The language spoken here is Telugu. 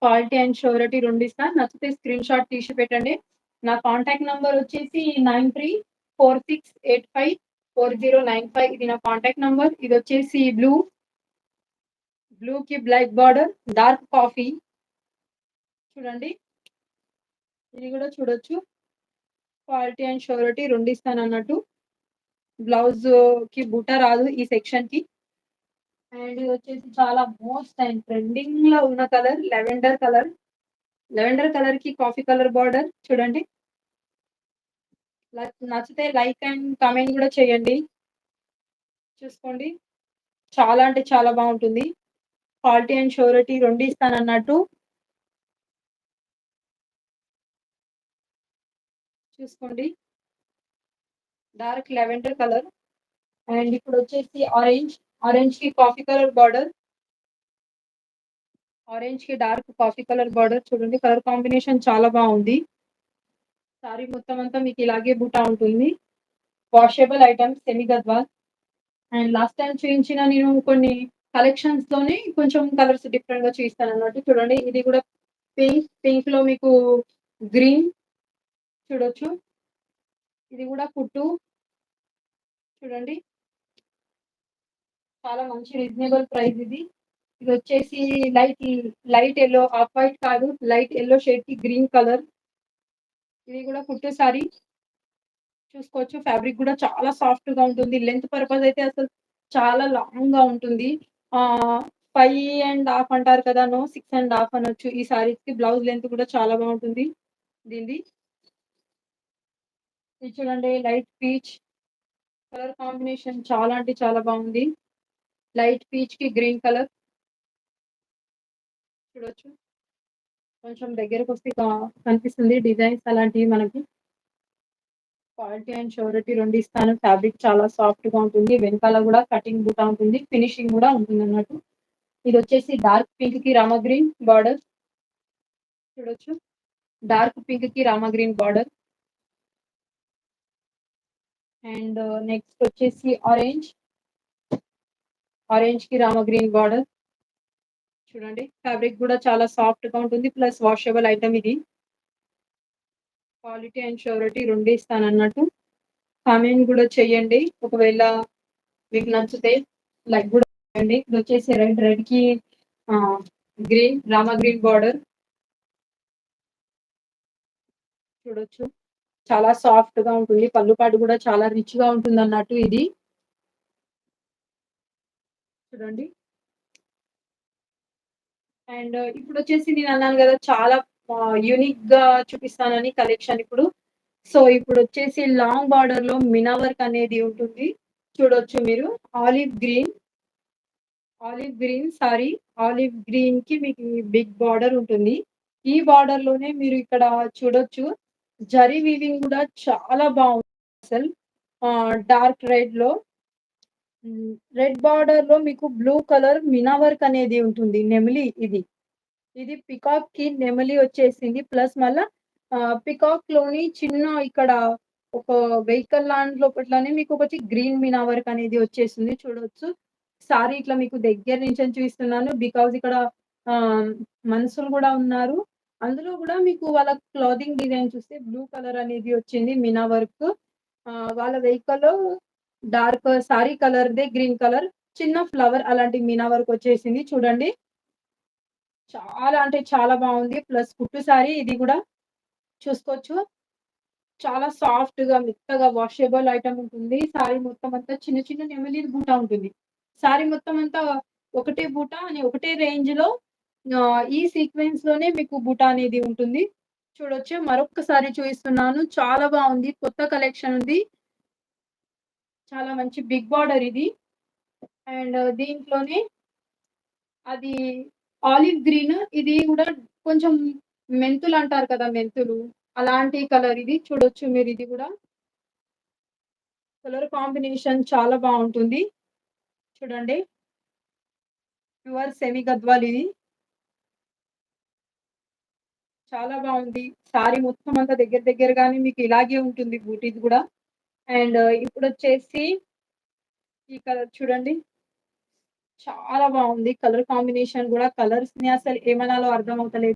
Quality and surety రెండిస్తా. నచ్చితే స్క్రీన్ షాట్ తీసి పెట్టండి. నా కాంటాక్ట్ నంబర్ వచ్చేసి 9346854095. ఇది నా కాంటాక్ట్ నంబర్. ఇదొచ్చేసి బ్లూకి బ్లాక్ బార్డర్, డార్క్ కాఫీ చూడండి. ఇది కూడా చూడొచ్చు. క్వాలిటీ అండ్ ష్యూరిటీ రెండిస్తానన్నట్టు. బ్లౌజ్‌కి బుట్ట రాదు ఈ సెక్షన్‌కి. అండ్ ఇదొచ్చేసి చాలా మోస్ట్ అండ్ ట్రెండింగ్‌లో ఉన్న కలర్ లెవెండర్ కలర్. లెవెండర్ కలర్‌కి కాఫీ కలర్ బార్డర్ చూడండి. నచ్చితే లైక్ అండ్ కామెంట్ కూడా చేయండి. చూసుకోండి. చాలా అంటే చాలా బావుంటుంది. క్వాలిటీ అండ్ ష్యూరిటీ రెండు ఇస్తానన్నట్టు. చూసుకోండి. Dark lavender colour. అండ్ ఇప్పుడొచ్చేసి ఆరెంజ్‌కి కాఫీ కలర్ బార్డర్. ఆరెంజ్‌కి డార్క్ కాఫీ కలర్ బార్డర్ చూడండి. కలర్ కాంబినేషన్ చాలా బావుంది. సారీ మొత్తం అంతా మీకు ఇలాగే బుటా ఉంటుంది. Washable items semi Gadwal. And last time చూయించిన నేను కొన్ని కలెక్షన్స్‌లోనే కొంచెం కలర్స్ డిఫరెంట్‌గా చూయిస్తానన్నట్టు. చూడండి ఇది కూడా పింక్‌లో మీకు గ్రీన్ చూడొచ్చు. ఇది కూడా కుట్టు చూడండి. చాలా మంచి రీజనబుల్ ప్రైస్ ఇది. ఇదొచ్చేసి లైట్ యెల్లో ఆఫ్ వైట్ కాదు. లైట్ యెల్లో షేడ్‌కి గ్రీన్ కలర్. ఇది కూడా కుట్టు సారీ. చూసుకోవచ్చు. ఫ్యాబ్రిక్ కూడా చాలా సాఫ్ట్‌గా ఉంటుంది. లెంత్ పర్పస్ అయితే అసలు చాలా లాంగ్‌గా ఉంటుంది. 5 ½ అంటారు కదా! 6 ½ అనొచ్చు. ఈ సారీస్‌కి బ్లౌజ్ లెంత్ కూడా చాలా బావుంటుంది దీనిది. ఇది చూడండి లైట్ పీచ్ కలర్ కాంబినేషన్ చాలా అంటే చాలా బావుంది. లైట్ పీచ్‌కి గ్రీన్ కలర్ చూడొచ్చు. కొంచెం దగ్గరకొస్తే కనిపిస్తుంది డిజైన్స్ అలాంటివి మనకి. క్వాలిటీ అండ్ ష్యూరిటీ రెండు ఇస్తాను. ఫ్యాబ్రిక్ చాలా సాఫ్ట్‌గా ఉంటుంది. వెనకాల కూడా కటింగ్ బూటా ఉంటుంది. ఫినిషింగ్ కూడా ఉంటుందన్నట్టు. ఇదొచ్చేసి డార్క్ పింక్‌కి రామా గ్రీన్ బార్డర్ చూడొచ్చు. డార్క్ పింక్‌కి Rama green border. And next వచ్చేసి ఆరెంజ్‌కి రామా గ్రీన్ బార్డర్. చూడండి. ఫ్యాబ్రిక్ కూడా చాలా సాఫ్ట్‌గా ఉంటుంది. ప్లస్ వాషబుల్ ఐటెమ్ ఇది. క్వాలిటీ అండ్ ష్యూరిటీ రెండు ఇస్తానన్నట్టు. కామెంట్ కూడా చేయండి. ఒకవేళ మీకు నచ్చితే లైక్ కూడా చేయండి. ఇదొచ్చేసి రెడ్‌కి ఆహ్, రామా గ్రీన్ బార్డర్ చూడొచ్చు. చాలా సాఫ్ట్‌గా ఉంటుంది. పళ్ళు పాటు కూడా చాలా రిచ్‌గా ఉంటుందన్నట్టు ఇది. చూడండి. అండ్ ఇప్పుడొచ్చేసి నేనన్నాను గదా! చాలా యూనిక్‌గా చూపిస్తానని కలెక్షన్ ఇప్పుడు. సో, ఇప్పుడొచ్చేసి లాంగ్ బార్డర్‌లో మీనా వర్క్ అనేది ఉంటుంది. చూడొచ్చు మీరు. ఆలివ్ గ్రీన్, సారీ ఆలివ్ గ్రీన్‌కి మీకు బిగ్ బార్డర్ ఉంటుంది. ఈ బార్డర్‌లోనే మీరు ఇక్కడ చూడొచ్చు. జరీ వీవింగ్ కూడా చాలా బావుంది అసలు. డార్క్ రెడ్‌లో రెడ్ బార్డర్‌లో మీకు బ్లూ కలర్ మీనా వర్క్ అనేది ఉంటుంది. నెమిలి ఇది. ఇది పికాక్‌కి నెమలి వచ్చేసింది. ప్లస్ మళ్ళా పికాక్‌లోని చిన్న ఇక్కడ ఒక వెహికల్ లోపట్లనే మీకొకటి గ్రీన్ మీనా వర్క్ అనేది వచ్చేసింది చూడొచ్చు. సారీ ఇట్లా మీకు దగ్గర నుంచొని చూపిస్తున్నాను. బికాజ్ ఇక్కడ ఆహ్, మనుషులు గూడా ఉన్నారు. అందులో గూడా మీకు వాళ్ళ క్లాతింగ్ డిజైన్ చూస్తే బ్లూ కలర్ అనేది వచ్చింది మీనా వర్క్. వాళ్ళ వెహికల్‌లో డార్క్ సారీ కలర్‌దే గ్రీన్ కలర్ చిన్న ఫ్లవర్ అలాంటి మీనా వర్క్ వచ్చేసింది చూడండి. చాలా అంటే చాలా బావుంది. ప్లస్ కుట్టు సారీ ఇది గూడా చూసుకోవచ్చు. చాలా సాఫ్ట్‌గా, మెత్తగా వాషబుల్ ఐటెమ్ ఉంటుంది. సారీ మొత్తం అంతా చిన్న చిన్న నెమలీలు బూటా ఉంటుంది. సారీ మొత్తం అంతా ఒకటే బూటా అని ఒకటే రేంజ్‌లో ఈ సీక్వెన్స్‌లోనే మీకు బూటా అనేది ఉంటుంది. చూడొచ్చు. మరొక్కసారి చూయిస్తున్నాను. చాలా బావుంది. కొత్త కలెక్షన్ ఉంది. చాలా మంచి బిగ్ బార్డర్ ఇది. అండ్ దీంట్లోనే అది ఆలివ్ గ్రీన్. ఇది గూడా కొంచెం మెంతులంటారు కదా! మెంతులు. అలాంటి కలర్ ఇది. చూడొచ్చు మీరిది గూడా. కలర్ కాంబినేషన్ చాలా బావుంటుంది. చూడండి. ప్యూర్ సెమీ గద్వాల్ ఇది. చాలా బావుంది. సారీ మొత్తం అంతా దగ్గర దగ్గరగానే మీకు ఇలాగే ఉంటుంది బూటీది గూడా. అండ్ ఇప్పుడొచ్చేసి ఈ కలర్ చూడండి. చాలా బావుంది. కలర్ కాంబినేషన్ గూడా కలర్స్‌ని అసలు ఏమనాలో అర్థం అవుతలేదు.